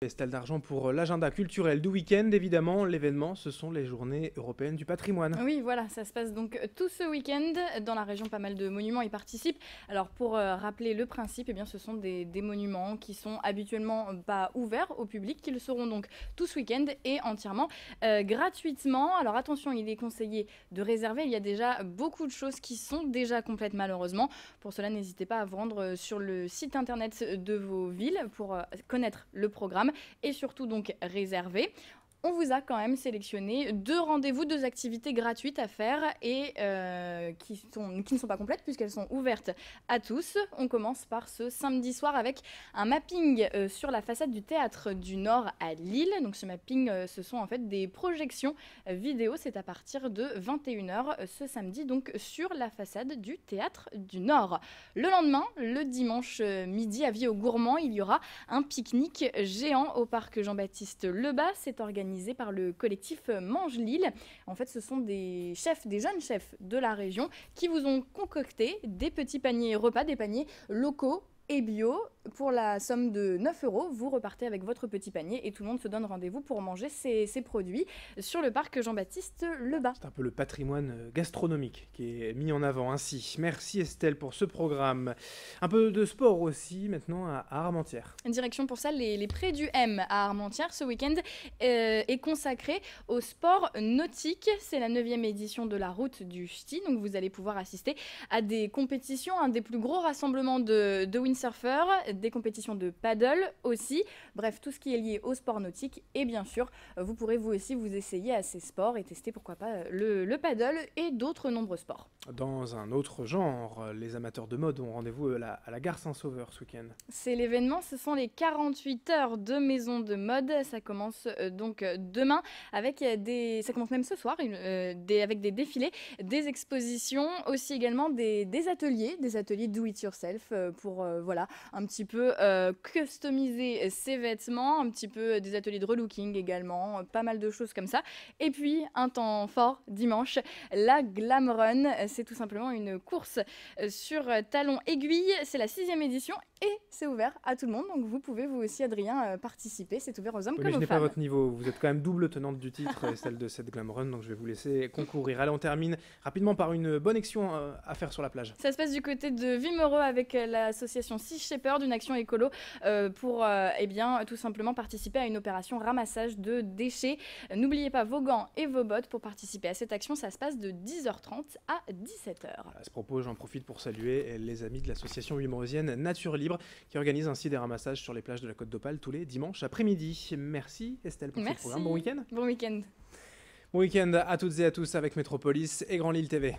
Estelle Dargent pour l'agenda culturel du week-end. Évidemment, l'événement, ce sont les journées européennes du patrimoine. Oui, voilà, ça se passe donc tout ce week-end. Dans la région, pas mal de monuments y participent. Alors, pour rappeler le principe, eh bien, ce sont des monuments qui sont habituellement pas ouverts au public, qu'ils seront donc tout ce week-end et entièrement gratuitement. Alors, attention, il est conseillé de réserver. Il y a déjà beaucoup de choses qui sont déjà complètes, malheureusement. Pour cela, n'hésitez pas à vous rendre sur le site internet de vos villes pour connaître le programme et surtout donc réserver. On vous a quand même sélectionné 2 rendez-vous, 2 activités gratuites à faire et qui ne sont pas complètes puisqu'elles sont ouvertes à tous. On commence par ce samedi soir avec un mapping sur la façade du Théâtre du Nord à Lille. Donc ce mapping, ce sont en fait des projections vidéo. C'est à partir de 21h ce samedi, donc sur la façade du Théâtre du Nord. Le lendemain, le dimanche midi, avis aux gourmands, il y aura un pique-nique géant au parc Jean-Baptiste Lebas. C'est organisé par le collectif Mange Lille. En fait, ce sont des jeunes chefs de la région qui vous ont concocté des petits paniers repas, des paniers locaux et bio. Pour la somme de 9 €, vous repartez avec votre petit panier et tout le monde se donne rendez-vous pour manger ces produits sur le parc Jean-Baptiste Lebas. C'est un peu le patrimoine gastronomique qui est mis en avant ainsi. Merci Estelle pour ce programme. Un peu de sport aussi maintenant à Armentières. Direction pour ça les Prés du M à Armentières. Ce week-end est consacré au sport nautique. C'est la 9e édition de la route du Ch'ti. Donc vous allez pouvoir assister à des compétitions, un des plus gros rassemblements de windsurfers, des compétitions de paddle aussi. Bref, tout ce qui est lié au sport nautique. Et bien sûr, vous pourrez vous aussi vous essayer à ces sports et tester pourquoi pas le paddle et d'autres nombreux sports. Dans un autre genre, les amateurs de mode ont rendez-vous à la gare Saint-Sauveur ce week-end. C'est l'événement, ce sont les 48 heures de maison de mode. Ça commence donc demain avec ça commence même ce soir avec des défilés, des expositions, aussi également des ateliers do it yourself pour voilà un petit peu customiser ses vêtements, un petit peu des ateliers de relooking également, pas mal de choses comme ça. Et puis un temps fort dimanche, la Glam Run, c'est tout simplement une course sur talons aiguilles. C'est la 6e édition et c'est ouvert à tout le monde. Donc vous pouvez vous aussi, Adrien, participer. C'est ouvert aux hommes Oui, comme mais je aux n'ai pas femmes. votre niveau. Vous êtes quand même double tenante du titre, celle de cette Glam Run, donc je vais vous laisser concourir. Allez, on termine rapidement par une bonne action à faire sur la plage. Ça se passe du côté de Wimereux avec l'association Sea Shepherd, une action écolo pour eh bien, tout simplement participer à une opération ramassage de déchets. N'oubliez pas vos gants et vos bottes pour participer à cette action. Ça se passe de 10h30 à 17h. À ce propos, j'en profite pour saluer les amis de l'association wimereusienne Nature Libre qui organise ainsi des ramassages sur les plages de la Côte d'Opale tous les dimanches après-midi. Merci Estelle pour ce programme. Bon week-end. Bon week-end. Bon week-end à toutes et à tous avec Métropolis et Grand Lille TV.